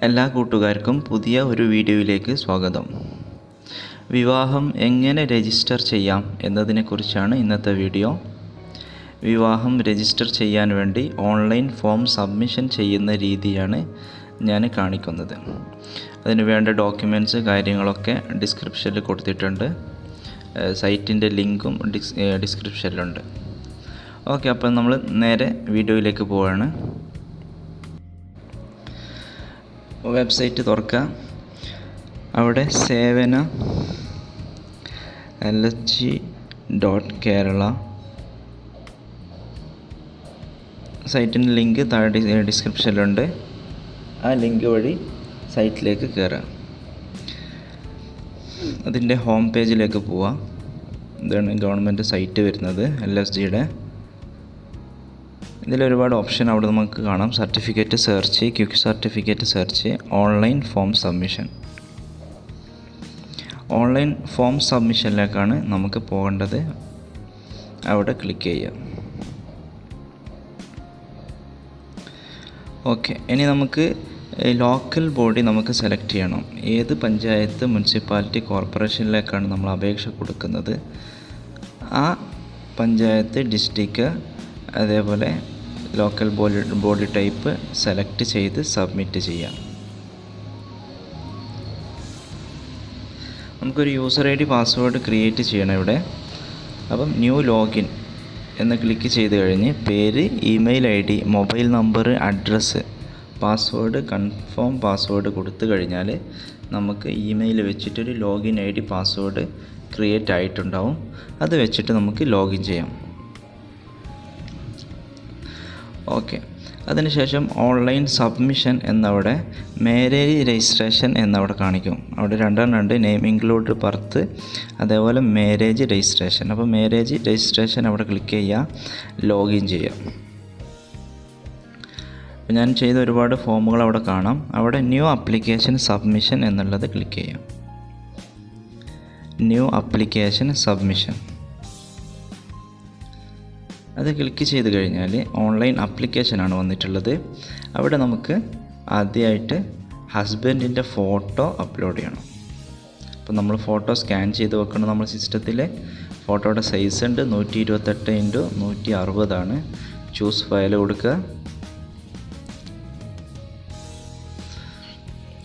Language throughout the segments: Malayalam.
എല്ലാ കൂട്ടുകാർക്കും പുതിയ ഒരു വീഡിയോയിലേക്ക് സ്വാഗതം. വിവാഹം എങ്ങനെ രജിസ്റ്റർ ചെയ്യാം എന്നതിനെക്കുറിച്ചാണ് ഇന്നത്തെ വീഡിയോ. വിവാഹം രജിസ്റ്റർ ചെയ്യാൻ വേണ്ടി ഓൺലൈൻ ഫോം സബ്മിഷൻ ചെയ്യുന്ന രീതിയാണ് ഞാൻ കാണിക്കുന്നത്. അതിന് വേണ്ട ഡോക്യുമെൻറ്റ്സ് കാര്യങ്ങളൊക്കെ ഡിസ്ക്രിപ്ഷനിൽ കൊടുത്തിട്ടുണ്ട്. സൈറ്റിൻ്റെ ലിങ്കും ഡിസ്ക്രിപ്ഷനിലുണ്ട്. ഓക്കെ, അപ്പോൾ നമ്മൾ നേരെ വീഡിയോയിലേക്ക് പോവുകയാണ്. വെബ്സൈറ്റ് തുറക്കുക. അവിടെ സേവന LSG.Kerala സൈറ്റിൻ്റെ ലിങ്ക് താഴെ ഡിസ്ക്രിപ്ഷനിലുണ്ട്. ആ ലിങ്ക് വഴി സൈറ്റിലേക്ക് കയറുക. അതിൻ്റെ ഹോം പേജിലേക്ക് പോവുക. ഇതാണ് ഗവൺമെൻറ് സൈറ്റ് വരുന്നത്, LSGയുടെ. ഇതിലൊരുപാട് ഓപ്ഷൻ അവിടെ നമുക്ക് കാണാം. Certificate search, quick certificate search, online form submission. Online form സബ്മിഷനിലേക്കാണ് നമുക്ക് പോകേണ്ടത്. അവിടെ ക്ലിക്ക് ചെയ്യുക. ഓക്കെ, ഇനി നമുക്ക് ലോക്കൽ ബോഡി നമുക്ക് സെലക്ട് ചെയ്യണം. ഏത് പഞ്ചായത്ത്, മുനിസിപ്പാലിറ്റി, കോർപ്പറേഷനിലേക്കാണ് നമ്മൾ അപേക്ഷ കൊടുക്കുന്നത്, ആ പഞ്ചായത്ത്, ഡിസ്ട്രിക്റ്റ്, അതേപോലെ ലോക്കൽ ബോഡി ടൈപ്പ് സെലക്ട് ചെയ്ത് സബ്മിറ്റ് ചെയ്യാം. നമുക്കൊരു യൂസർ ID പാസ്വേഡ് ക്രിയേറ്റ് ചെയ്യണം ഇവിടെ. അപ്പം ന്യൂ ലോഗിൻ എന്ന് ക്ലിക്ക് ചെയ്ത് കഴിഞ്ഞ് പേര്, email ID, mobile number, address, password, confirm password കൊടുത്തു കഴിഞ്ഞാൽ നമുക്ക് ഇമെയിൽ വെച്ചിട്ടൊരു ലോഗിൻ ID പാസ്വേഡ് ക്രിയേറ്റ് ആയിട്ടുണ്ടാവും. അത് വെച്ചിട്ട് നമുക്ക് ലോഗിൻ ചെയ്യാം. ഓക്കെ, അതിനുശേഷം ഓൺലൈൻ സബ്മിഷൻ എന്നവിടെ മാരേജ് രജിസ്ട്രേഷൻ എന്നവിടെ കാണിക്കും. അവിടെ രണ്ടെണ്ണം ഉണ്ട്, നെയിം ഇൻക്ലൂഡ് ബർത്ത്, അതേപോലെ മാരേജ് രജിസ്ട്രേഷൻ. അപ്പോൾ മാരേജ് രജിസ്ട്രേഷൻ അവിടെ ക്ലിക്ക് ചെയ്യുക, ലോഗിൻ ചെയ്യുക. അപ്പോൾ ഞാൻ ചെയ്ത ഒരുപാട് ഫോമുകൾ അവിടെ കാണാം. അവിടെ ന്യൂ ആപ്ലിക്കേഷൻ സബ്മിഷൻ എന്നുള്ളത് ക്ലിക്ക് ചെയ്യാം. ന്യൂ ആപ്ലിക്കേഷൻ സബ്മിഷൻ അത് ക്ലിക്ക് ചെയ്ത് കഴിഞ്ഞാൽ ഓൺലൈൻ ആപ്ലിക്കേഷനാണ് വന്നിട്ടുള്ളത്. അവിടെ നമുക്ക് ആദ്യമായിട്ട് ഹസ്ബൻഡിൻ്റെ ഫോട്ടോ അപ്ലോഡ് ചെയ്യണം. അപ്പോൾ നമ്മൾ ഫോട്ടോ സ്കാൻ ചെയ്ത് വെക്കണം. നമ്മുടെ സിസ്റ്റത്തിൽ ഫോട്ടോയുടെ സൈസ് ഉണ്ട്, 128x160 ചൂസ് ഫയൽ കൊടുക്കുക.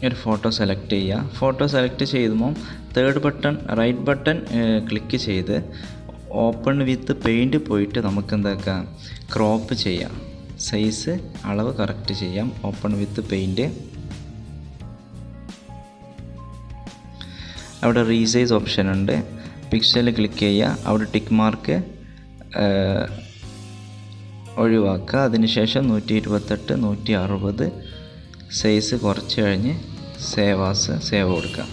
ഒരു ഫോട്ടോ സെലക്ട് ചെയ്യുക. ഫോട്ടോ സെലക്ട് ചെയ്യുമ്പോൾ റൈറ്റ് ബട്ടൺ ക്ലിക്ക് ചെയ്ത് ഓപ്പൺ വിത്ത് പെയിൻറ്റ് പോയിട്ട് നമുക്ക് എന്താക്കാം, ക്രോപ്പ് ചെയ്യാം. സൈസ് അളവ് കറക്റ്റ് ചെയ്യാം. Open with paint. അവിടെ റീസൈസ് ഓപ്ഷൻ ഉണ്ട്. പിക്സൽ ക്ലിക്ക് ചെയ്യുക. അവിടെ ടിക്ക് മാർക്ക് ഒഴിവാക്കുക. അതിനുശേഷം 128 160 സൈസ് കുറച്ച് കഴിഞ്ഞ് സേവ് കൊടുക്കുക.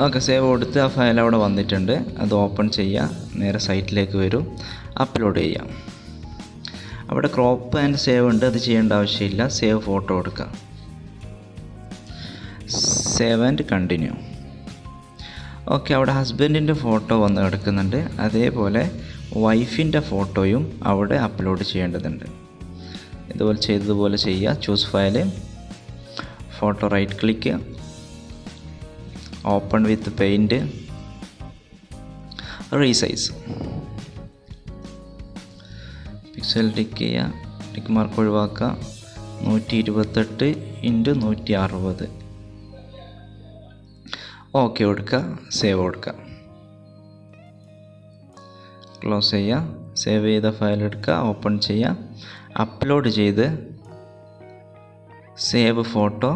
ഓക്കെ, സേവ് കൊടുത്ത് ആ ഫയൽ അവിടെ വന്നിട്ടുണ്ട്. അത് ഓപ്പൺ ചെയ്യുക. നേരെ സൈറ്റിലേക്ക് വരും, അപ്ലോഡ് ചെയ്യാം. അവിടെ ക്രോപ്പ് ആൻഡ് സേവ് ഉണ്ട്, അത് ചെയ്യേണ്ട ആവശ്യമില്ല. സേവ് ഫോട്ടോ കൊടുക്കുക. Save and continue. ഓക്കെ, അവിടെ ഹസ്ബൻഡിൻ്റെ ഫോട്ടോ വന്ന് കിടക്കുന്നുണ്ട്. അതേപോലെ വൈഫിൻ്റെ ഫോട്ടോയും അവിടെ അപ്ലോഡ് ചെയ്യേണ്ടതുണ്ട്. ഇതുപോലെ ചെയ്തതുപോലെ ചെയ്യുക. Choose file, photo right click, open with paint, resize. Pixel tick ചെയ്യുക. ടിക്ക് മാർക്ക് ഒഴിവാക്കുക. 128x160. ഓക്കെ കൊടുക്കുക. സേവ് കൊടുക്കുക. ക്ലോസ് ചെയ്യുക. സേവ് ചെയ്ത ഫയൽ എടുക്കുക, ഓപ്പൺ ചെയ്യുക, അപ്ലോഡ് ചെയ്ത് save photo,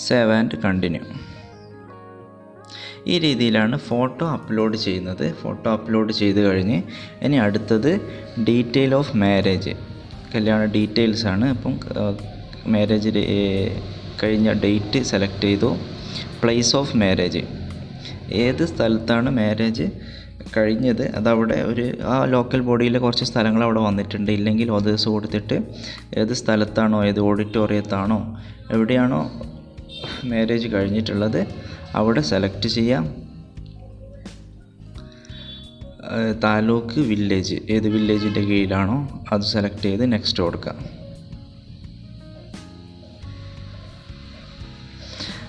save and continue. ഈ രീതിയിലാണ് ഫോട്ടോ അപ്ലോഡ് ചെയ്യുന്നത്. ഫോട്ടോ അപ്ലോഡ് ചെയ്ത് കഴിഞ്ഞ് ഇനി അടുത്തത് ഡീറ്റെയിൽ ഓഫ് മാരേജ്, കല്യാണ ഡീറ്റെയിൽസ് ആണ്. അപ്പം മാരേജ് കഴിഞ്ഞ ഡേറ്റ് സെലക്ട് ചെയ്തു. പ്ലേസ് ഓഫ് മാരേജ്, ഏത് സ്ഥലത്താണ് മാരേജ് കഴിഞ്ഞത് അതവിടെ ആ ലോക്കൽ ബോഡിയിലെ കുറച്ച് സ്ഥലങ്ങൾ അവിടെ വന്നിട്ടുണ്ട്. ഇല്ലെങ്കിൽ ഓതേഴ്സ് കൊടുത്തിട്ട് ഏത് സ്ഥലത്താണോ, ഏത് ഓഡിറ്റോറിയത്താണോ, എവിടെയാണോ മാരേജ് കഴിഞ്ഞിട്ടുള്ളത് അവിടെ സെലക്ട് ചെയ്യാം. താലൂക്ക്, വില്ലേജ്, ഏത് വില്ലേജിൻ്റെ കീഴിലാണോ അത് സെലക്ട് ചെയ്ത് നെക്സ്റ്റ് കൊടുക്കുക.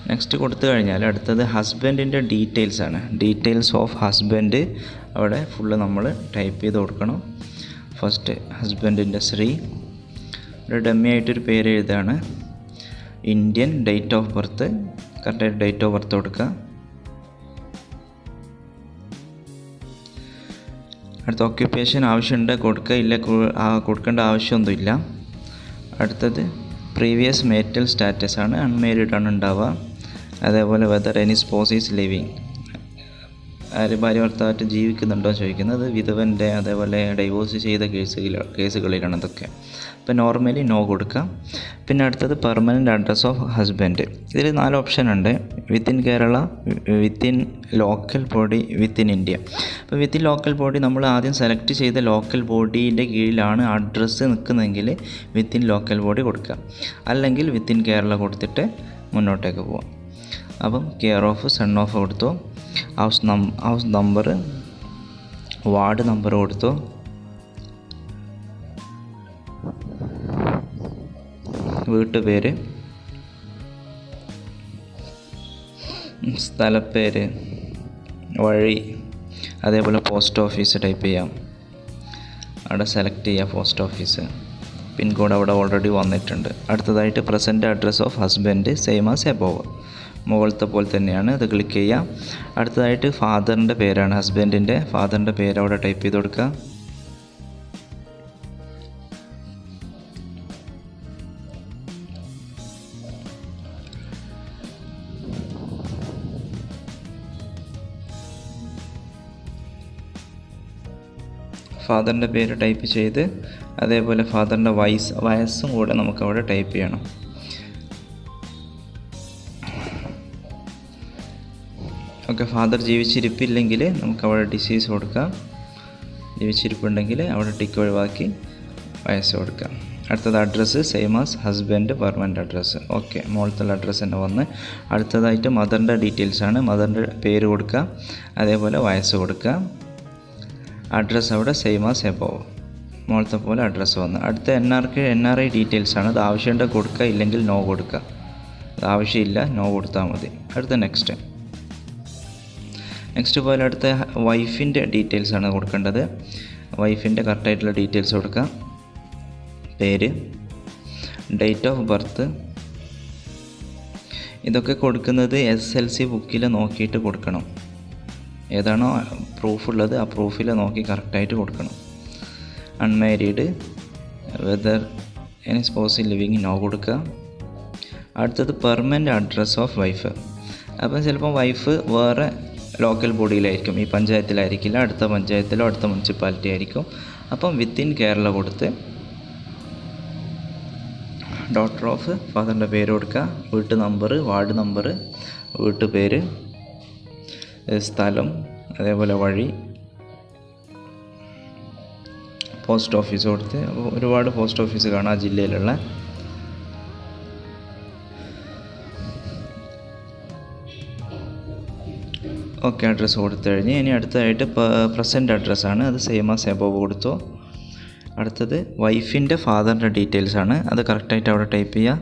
നെക്സ്റ്റ് കൊടുത്തു കഴിഞ്ഞാൽ അടുത്തത് ഹസ്ബൻഡിൻ്റെ ഡീറ്റെയിൽസ് ആണ്. ഡീറ്റെയിൽസ് ഓഫ് ഹസ്ബൻഡ് അവിടെ ഫുള്ള് നമ്മൾ ടൈപ്പ് ചെയ്ത് കൊടുക്കണം. ഫസ്റ്റ് ഹസ്ബൻഡിൻ്റെ ശ്രീ, ഒരു ഡമ്മി ആയിട്ടൊരു പേര് എഴുതാണ്. ഇന്ത്യൻ, ഡേറ്റ് ഓഫ് ബർത്ത്, കറക്റ്റായിട്ട് ഡേറ്റ് ഓഫ് ബർത്ത് കൊടുക്കുക. അടുത്ത ഓക്യുപ്പേഷൻ ആവശ്യമുണ്ട് കൊടുക്കുക, ഇല്ല കൊടുക്കേണ്ട ആവശ്യമൊന്നുമില്ല. അടുത്തത് പ്രീവിയസ് മേരിറ്റൽ സ്റ്റാറ്റസ് ആണ്, അൺമാരീഡ് ആണ് ഉണ്ടാവുക. അതേപോലെ വെദർ എനി സ്പോസ് ഈസ് ലിവിങ്, ആര് ഭാര്യ ഭർത്താവായിട്ട് ജീവിക്കുന്നുണ്ടോ ചോദിക്കുന്നത്. വിധവൻ്റെ അതേപോലെ ഡൈവോഴ്സ് ചെയ്ത കേസുകളിലാണ് ഇതൊക്കെ. അപ്പോൾ നോർമലി നോ കൊടുക്കാം. പിന്നെ അടുത്തത് പെർമനൻറ്റ് അഡ്രസ് ഓഫ് ഹസ്ബൻഡ്. ഇതിൽ 4 ഓപ്ഷൻ ഉണ്ട്. Within Kerala, within local body, within India. അപ്പോൾ വിത്തിൻ ലോക്കൽ ബോഡി നമ്മൾ ആദ്യം സെലക്ട് ചെയ്ത ലോക്കൽ ബോഡീൻ്റെ കീഴിലാണ് അഡ്രസ്സ് നിൽക്കുന്നതെങ്കിൽ വിത്തിൻ ലോക്കൽ ബോഡി കൊടുക്കുക. അല്ലെങ്കിൽ വിത്തിൻ കേരള കൊടുത്തിട്ട് മുന്നോട്ടേക്ക് പോവാം. അപ്പം കെയർ ഓഫ്, സൺ ഓഫ് കൊടുത്തു, ഹൗസ് നമ്പർ, വാർഡ് നമ്പർ കൊടുത്തു, വീട്ടുപേര്, സ്ഥലപ്പേര്, വഴി, അതേപോലെ പോസ്റ്റ് ഓഫീസ് ടൈപ്പ് ചെയ്യാം. അവിടെ സെലക്ട് ചെയ്യുക പോസ്റ്റ് ഓഫീസ്. പിൻകോഡ് അവിടെ ഓൾറെഡി വന്നിട്ടുണ്ട്. അടുത്തതായിട്ട് present address of husband same as above, മുകളിലത്തെ പോലെ തന്നെയാണ്. അത് ക്ലിക്ക് ചെയ്യാം. അടുത്തതായിട്ട് ഫാദറിൻ്റെ പേരാണ്, ഹസ്ബൻഡിൻ്റെ ഫാദറിൻ്റെ പേര് അവിടെ ടൈപ്പ് ചെയ്ത് കൊടുക്കുക. ഫാദറിൻ്റെ പേര് ടൈപ്പ് ചെയ്ത് അതേപോലെ ഫാദറിൻ്റെ വയസ്സും കൂടെ നമുക്കവിടെ ടൈപ്പ് ചെയ്യണം. ഓക്കെ, ഫാദർ ജീവിച്ചിരിപ്പില്ലെങ്കിൽ നമുക്കവിടെ ഡിസീസ് കൊടുക്കാം. ജീവിച്ചിരിപ്പുണ്ടെങ്കിൽ അവിടെ ടിക്ക് ഒഴിവാക്കി വയസ്സ് കൊടുക്കാം. അടുത്തത് address same as husband, permanent address. Okay, മുകളിലത്തെ അഡ്രസ്സ് തന്നെ വന്ന്. അടുത്തതായിട്ട് മദറിൻ്റെ ഡീറ്റെയിൽസാണ്. മദറിൻ്റെ പേര് കൊടുക്കുക, അതേപോലെ വയസ്സ് കൊടുക്കുക. അഡ്രസ്സ് അവിടെ സെയിം ആസ് എബോവ്, മുകളിലത്തെ പോലെ അഡ്രസ്സ് വന്ന്. അടുത്ത NRI ഡീറ്റെയിൽസാണ്. അത് ആവശ്യമുണ്ട് കൊടുക്കുക, ഇല്ലെങ്കിൽ നോ കൊടുക്കുക. അത് ആവശ്യമില്ല, നോ കൊടുത്താൽ മതി. അടുത്ത നെക്സ്റ്റ് പോലെ അടുത്ത വൈഫിൻ്റെ ഡീറ്റെയിൽസാണ് കൊടുക്കേണ്ടത്. വൈഫിൻ്റെ കറക്റ്റായിട്ടുള്ള ഡീറ്റെയിൽസ് കൊടുക്കുക. പേര്, ഡേറ്റ് ഓഫ് ബർത്ത്. ഇതൊക്കെ കൊടുക്കുന്നത് SLC ബുക്കിൽ നോക്കിയിട്ട് കൊടുക്കണം. ഏതാണോ പ്രൂഫുള്ളത് ആ പ്രൂഫിൽ നോക്കി കറക്റ്റായിട്ട് കൊടുക്കണം. Unmarried, whether any spouse living, no കൊടുക്കുക. അടുത്തത് പെർമനൻറ്റ് അഡ്രസ് ഓഫ് വൈഫ്. അപ്പം ചിലപ്പോൾ വൈഫ് വേറെ ലോക്കൽ ബോഡിയിലായിരിക്കും, ഈ പഞ്ചായത്തിലായിരിക്കില്ല, അടുത്ത പഞ്ചായത്തിലോ അടുത്ത മുനിസിപ്പാലിറ്റി ആയിരിക്കും. അപ്പം വിത്തിൻ കേരള കൊടുത്ത് ഡോട്ടർ ഓഫ് ഫാദറിൻ്റെ പേര് കൊടുക്കുക. വീട്ടു നമ്പർ, വാർഡ് നമ്പർ, വീട്ടുപേര്, സ്ഥലം, അതേപോലെ വഴി, പോസ്റ്റ് ഓഫീസ് കൊടുത്ത്. അപ്പോൾ ഒരുപാട് പോസ്റ്റ് ഓഫീസ് കാണാം ആ ജില്ലയിലുള്ള. ഓക്കെ, അഡ്രസ്സ് കൊടുത്തു കഴിഞ്ഞ് ഇനി അടുത്തതായിട്ട് പ്രസൻറ്റ് അഡ്രസ്സാണ്. അത് സെയിം ആസ് എബോവ് കൊടുത്തു. അടുത്തത് വൈഫിൻ്റെ ഫാദറിൻ്റെ ഡീറ്റെയിൽസാണ്. അത് കറക്റ്റായിട്ട് അവിടെ ടൈപ്പ് ചെയ്യുക.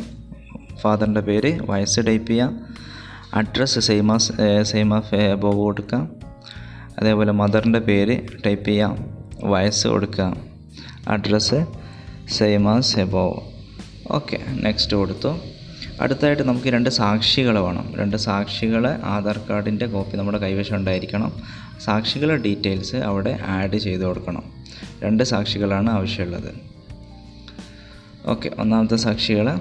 ഫാദറിൻ്റെ പേര്, വയസ്സ് ടൈപ്പ് ചെയ്യുക. അഡ്രസ്സ് സെയിം ആസ് എബോവ് കൊടുക്കുക. അതേപോലെ മദറിൻ്റെ പേര് ടൈപ്പ് ചെയ്യാം, വയസ്സ് കൊടുക്കുക. Address same as above. Okay, next കൊടുത്തു. അടുത്തായിട്ട് നമുക്ക് 2 സാക്ഷികൾ വേണം. 2 സാക്ഷികളെ ആധാർ കാർഡിൻ്റെ കോപ്പി നമ്മുടെ കൈവശം ഉണ്ടായിരിക്കണം. സാക്ഷികളുടെ ഡീറ്റെയിൽസ് അവിടെ ആഡ് ചെയ്ത് കൊടുക്കണം. 2 സാക്ഷികളാണ് ആവശ്യമുള്ളത്. ഓക്കെ, ഒന്നാമത്തെ സാക്ഷികളെ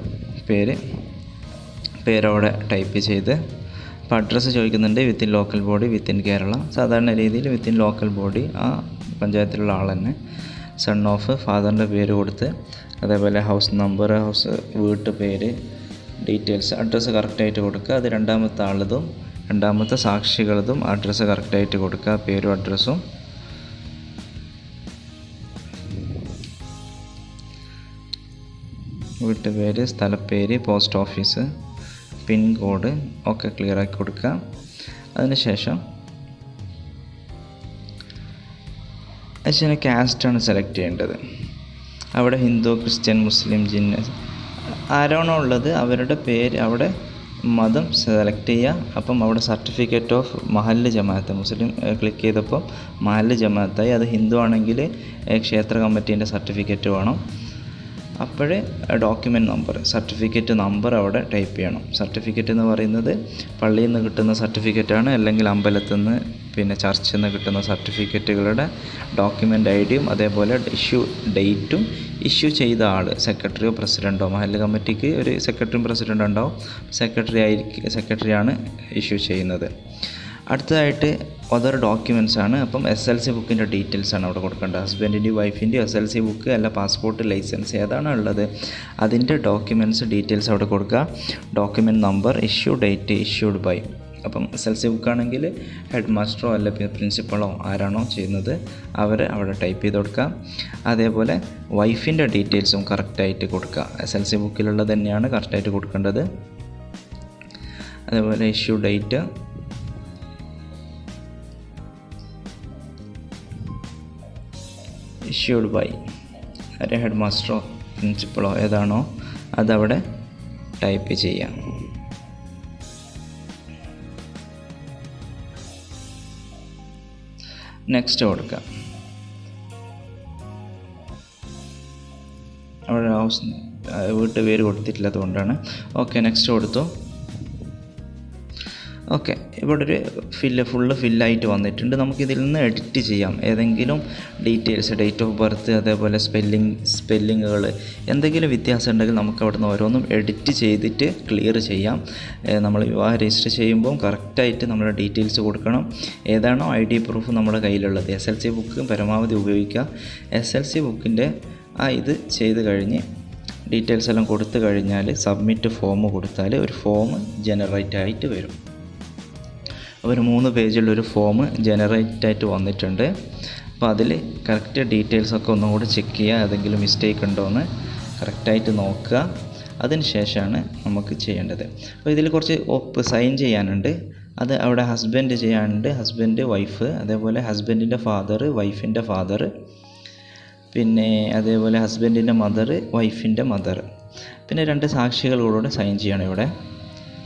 പേരവിടെ ടൈപ്പ് ചെയ്ത്. ഇപ്പോൾ അഡ്രസ്സ് ചോദിക്കുന്നുണ്ട് within local body, within Kerala. സാധാരണ രീതിയിൽ വിത്തിൻ ലോക്കൽ ബോഡി, ആ പഞ്ചായത്തിലുള്ള ആൾ തന്നെ. സൺ ഓഫ് ഫാദറിൻ്റെ പേര് കൊടുത്ത്, അതേപോലെ ഹൗസ് നമ്പർ, വീട്ടുപേര്, ഡീറ്റെയിൽസ്, അഡ്രസ്സ് കറക്റ്റായിട്ട് കൊടുക്കുക. അത് രണ്ടാമത്തെ ആളതും രണ്ടാമത്തെ സാക്ഷികളതും അഡ്രസ്സ് കറക്റ്റായിട്ട് കൊടുക്കുക, പേരും അഡ്രസ്സും. വീട്ടുപേര്, സ്ഥലപ്പേര്, പോസ്റ്റ് ഓഫീസ്, പിൻകോഡ് ഒക്കെ ക്ലിയറാക്കി കൊടുക്കുക. അതിനുശേഷം കാസ്റ്റാണ് സെലക്ട് ചെയ്യേണ്ടത്. അവിടെ ഹിന്ദു, ക്രിസ്ത്യൻ, മുസ്ലിം, ജിന്ന് ആരാണോ ഉള്ളത് അവരുടെ പേര് അവിടെ മതം സെലക്ട് ചെയ്യുക. അപ്പം അവിടെ സർട്ടിഫിക്കറ്റ് ഓഫ് മഹല്ല് ജമാഅത്ത് മുസ്ലിം ക്ലിക്ക് ചെയ്തപ്പോൾ മഹല്ല് ജമാഅത്തായി. അത് ഹിന്ദു ആണെങ്കിൽ ക്ഷേത്ര കമ്മിറ്റീൻ്റെ സർട്ടിഫിക്കറ്റ് വേണം. അപ്പോഴേ ഡോക്യുമെൻറ്റ് നമ്പർ, സർട്ടിഫിക്കറ്റ് നമ്പർ അവിടെ ടൈപ്പ് ചെയ്യണം. സർട്ടിഫിക്കറ്റ് എന്ന് പറയുന്നത് പള്ളിയിൽ നിന്ന് കിട്ടുന്ന സർട്ടിഫിക്കറ്റാണ്, അല്ലെങ്കിൽ അമ്പലത്തിൽ നിന്ന് പിന്നെ ചർച്ചിൽ നിന്ന് കിട്ടുന്ന സർട്ടിഫിക്കറ്റുകളുടെ ഡോക്യുമെൻ്റ് ഐഡിയും അതേപോലെ ഇഷ്യൂ ഡേറ്റും ഇഷ്യൂ ചെയ്ത ആൾ സെക്രട്ടറിയോ പ്രസിഡൻറ്റോ, മഹല്ല് കമ്മിറ്റിക്ക് ഒരു സെക്രട്ടറിയും പ്രസിഡൻ്റ് ഉണ്ടാവും. സെക്രട്ടറിയാണ് ഇഷ്യൂ ചെയ്യുന്നത്. അടുത്തതായിട്ട് അതർ ഡോക്യുമെൻറ്റ്സ് ആണ്. അപ്പം SLC ബുക്കിൻ്റെ ഡീറ്റെയിൽസ് ആണ് അവിടെ കൊടുക്കേണ്ടത്. ഹസ്ബൻഡിൻ്റെയും വൈഫിൻ്റെയും SLC ബുക്ക് അല്ല പാസ്പോർട്ട് ലൈസൻസ് ഏതാണ് ഉള്ളത് അതിൻ്റെ ഡോക്യുമെൻറ്റ്സ് ഡീറ്റെയിൽസ് അവിടെ കൊടുക്കുക. Document number, issue date, issued by. അപ്പം SLC ബുക്കാണെങ്കിൽ ഹെഡ് മാസ്റ്ററോ അല്ല പ്രിൻസിപ്പളോ ആരാണോ ചെയ്യുന്നത് അവർ അവിടെ ടൈപ്പ് ചെയ്ത് കൊടുക്കുക. അതേപോലെ വൈഫിൻ്റെ ഡീറ്റെയിൽസും കറക്റ്റായിട്ട് കൊടുക്കുക. SLC ബുക്കിലുള്ളത് തന്നെയാണ് കറക്റ്റായിട്ട് കൊടുക്കേണ്ടത്. അതേപോലെ ഇഷ്യൂ ഡേറ്റ്, ഇഷ്യൂഡ് ബൈ ഒരു ഹെഡ് മാസ്റ്ററോ പ്രിൻസിപ്പളോ ഏതാണോ അതവിടെ ടൈപ്പ് ചെയ്യാം. നെക്സ്റ്റ് കൊടുക്കാം. അവിടെ വീട്ടു പേര് കൊടുത്തിട്ടില്ല, അതുകൊണ്ടാണ്. ഓക്കെ, നെക്സ്റ്റ് കൊടുത്തു. ഓക്കെ, ഇവിടെ ഒരു ഫുള്ള് ഫില്ലായിട്ട് വന്നിട്ടുണ്ട്. നമുക്കിതിൽ നിന്ന് എഡിറ്റ് ചെയ്യാം. ഏതെങ്കിലും ഡീറ്റെയിൽസ്, ഡേറ്റ് ഓഫ് ബർത്ത്, അതേപോലെ സ്പെല്ലിങ്ങുകൾ എന്തെങ്കിലും വ്യത്യാസം ഉണ്ടെങ്കിൽ നമുക്ക് അവിടെ നിന്ന് ഓരോന്നും എഡിറ്റ് ചെയ്തിട്ട് ക്ലിയർ ചെയ്യാം. നമ്മൾ വിവാഹം രജിസ്റ്റർ ചെയ്യുമ്പോൾ കറക്റ്റായിട്ട് നമ്മുടെ ഡീറ്റെയിൽസ് കൊടുക്കണം. ഏതാണോ ID പ്രൂഫ് നമ്മുടെ കയ്യിലുള്ളത്. SLC ബുക്ക് പരമാവധി ഉപയോഗിക്കുക. SLC ബുക്കിൻ്റെ ഇത് ചെയ്ത് കഴിഞ്ഞ് ഡീറ്റെയിൽസ് എല്ലാം കൊടുത്തു കഴിഞ്ഞാൽ സബ്മിറ്റ് ഫോം കൊടുത്താൽ ഒരു ഫോം ജനറേറ്റ് ആയിട്ട് വരും. ഒരു 3 പേജുള്ളൊരു ഫോം ജനറേറ്റ് ആയിട്ട് വന്നിട്ടുണ്ട്. അപ്പോൾ അതിൽ കറക്റ്റ് ഡീറ്റെയിൽസൊക്കെ ഒന്നും കൂടി ചെക്ക് ചെയ്യുക. ഏതെങ്കിലും മിസ്റ്റേക്ക് ഉണ്ടോയെന്ന് കറക്റ്റായിട്ട് നോക്കുക. അതിന് ശേഷമാണ് നമുക്ക് ചെയ്യേണ്ടത്. അപ്പോൾ ഇതിൽ കുറച്ച് സൈൻ ചെയ്യാനുണ്ട്. അത് അവിടെ ഹസ്ബൻഡ് ചെയ്യാനുണ്ട്. ഹസ്ബൻഡ്, വൈഫ്, അതേപോലെ ഹസ്ബൻഡിൻ്റെ ഫാദർ, വൈഫിൻ്റെ ഫാദർ, പിന്നെ അതേപോലെ ഹസ്ബൻഡിൻ്റെ മദർ, വൈഫിൻ്റെ മദർ, പിന്നെ 2 സാക്ഷികളോട് സൈൻ ചെയ്യണം. ഇവിടെ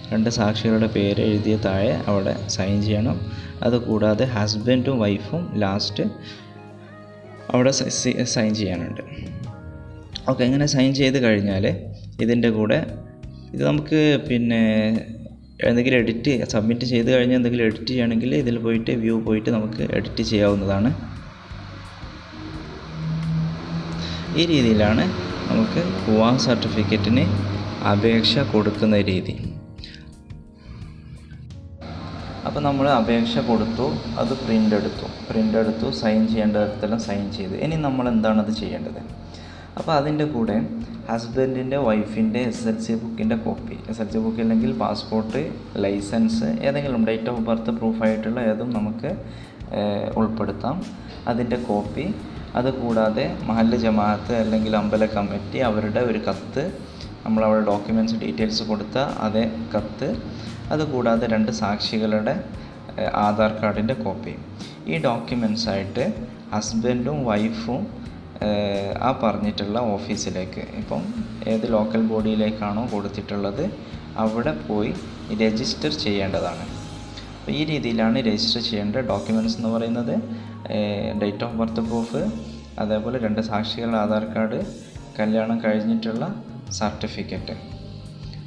2 സാക്ഷികളുടെ പേര് എഴുതിയ താഴെ അവിടെ സൈൻ ചെയ്യണം. അതുകൂടാതെ ഹസ്ബൻഡും വൈഫും ലാസ്റ്റ് അവിടെ സൈൻ ചെയ്യാനുണ്ട്. ഓക്കെ, ഇങ്ങനെ സൈൻ ചെയ്ത് കഴിഞ്ഞാൽ ഇതിൻ്റെ കൂടെ ഇത് നമുക്ക് പിന്നെ എന്തെങ്കിലും സബ്മിറ്റ് ചെയ്ത് കഴിഞ്ഞാൽ എന്തെങ്കിലും എഡിറ്റ് ചെയ്യണമെങ്കിൽ ഇതിൽ പോയിട്ട് വ്യൂ പോയിട്ട് നമുക്ക് എഡിറ്റ് ചെയ്യാവുന്നതാണ്. ഈ രീതിയിലാണ് നമുക്ക് വിവാഹ സർട്ടിഫിക്കറ്റിന് അപേക്ഷ കൊടുക്കുന്ന രീതി. അപ്പോൾ നമ്മൾ അപേക്ഷ കൊടുത്തു, അത് പ്രിൻ്റ് എടുത്തു, സൈൻ ചെയ്യേണ്ടതെല്ലാം സൈൻ ചെയ്ത്. ഇനി നമ്മൾ എന്താണത് ചെയ്യേണ്ടത്? അപ്പോൾ അതിൻ്റെ കൂടെ ഹസ്ബൻഡിൻ്റെ, വൈഫിൻ്റെ SLC ബുക്കിൻ്റെ കോപ്പി, SLC ബുക്ക് അല്ലെങ്കിൽ പാസ്പോർട്ട്, ലൈസൻസ്, ഏതെങ്കിലും ഡേറ്റ് ഓഫ് ബർത്ത് പ്രൂഫായിട്ടുള്ള ഏതും നമുക്ക് ഉൾപ്പെടുത്താം. അതിൻ്റെ കോപ്പി. അതുകൂടാതെ മഹല്ല് ജമാഅത്ത് അല്ലെങ്കിൽ അമ്പല കമ്മിറ്റി അവരുടെ ഒരു കത്ത്, നമ്മളവിടെ ഡോക്യുമെൻറ്റ്സ് ഡീറ്റെയിൽസ് കൊടുത്ത അതേ കത്ത്. അതുകൂടാതെ 2 സാക്ഷികളുടെ ആധാർ കാർഡിൻ്റെ കോപ്പി. ഈ ഡോക്യുമെൻറ്റ്സായിട്ട് ഹസ്ബൻഡും വൈഫും പറഞ്ഞിട്ടുള്ള ഓഫീസിലേക്ക്, ഇപ്പം ഏത് ലോക്കൽ ബോഡിയിലേക്കാണോ കൊടുത്തിട്ടുള്ളത് അവിടെ പോയി രജിസ്റ്റർ ചെയ്യേണ്ടതാണ്. അപ്പോൾ ഈ രീതിയിലാണ് രജിസ്റ്റർ ചെയ്യേണ്ട ഡോക്യുമെൻറ്റ്സ് എന്ന് പറയുന്നത്. ഡേറ്റ് ഓഫ് ബർത്ത് പ്രൂഫ്, അതേപോലെ 2 സാക്ഷികളുടെ ആധാർ കാർഡ്, കല്യാണം കഴിഞ്ഞിട്ടുള്ള സർട്ടിഫിക്കറ്റ്.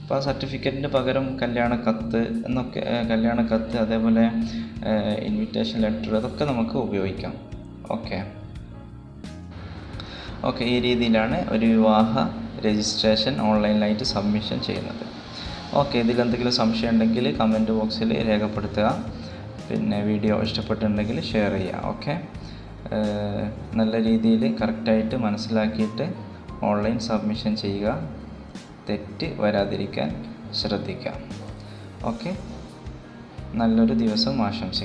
അപ്പോൾ ആ സർട്ടിഫിക്കറ്റിന് പകരം കല്യാണക്കത്ത്, അതേപോലെ ഇൻവിറ്റേഷൻ ലെറ്റർ, അതൊക്കെ നമുക്ക് ഉപയോഗിക്കാം. ഓക്കെ, ഈ രീതിയിലാണ് ഒരു വിവാഹ രജിസ്ട്രേഷൻ ഓൺലൈനിലായിട്ട് സബ്മിഷൻ ചെയ്യുന്നത്. ഓക്കെ, ഇതിലെന്തെങ്കിലും സംശയം ഉണ്ടെങ്കിൽ കമൻറ്റ് ബോക്സിൽ രേഖപ്പെടുത്തുക. പിന്നെ വീഡിയോ ഇഷ്ടപ്പെട്ടിട്ടുണ്ടെങ്കിൽ ഷെയർ ചെയ്യുക. ഓക്കെ, നല്ല രീതിയിൽ കറക്റ്റായിട്ട് മനസ്സിലാക്കിയിട്ട് ഓൺലൈൻ സബ്മിഷൻ ചെയ്യുക. തെറ്റ് വരാതിരിക്കാൻ ശ്രദ്ധിക്കുക. ഓക്കെ, നല്ലൊരു ദിവസം ആശംസിക്കുന്നു.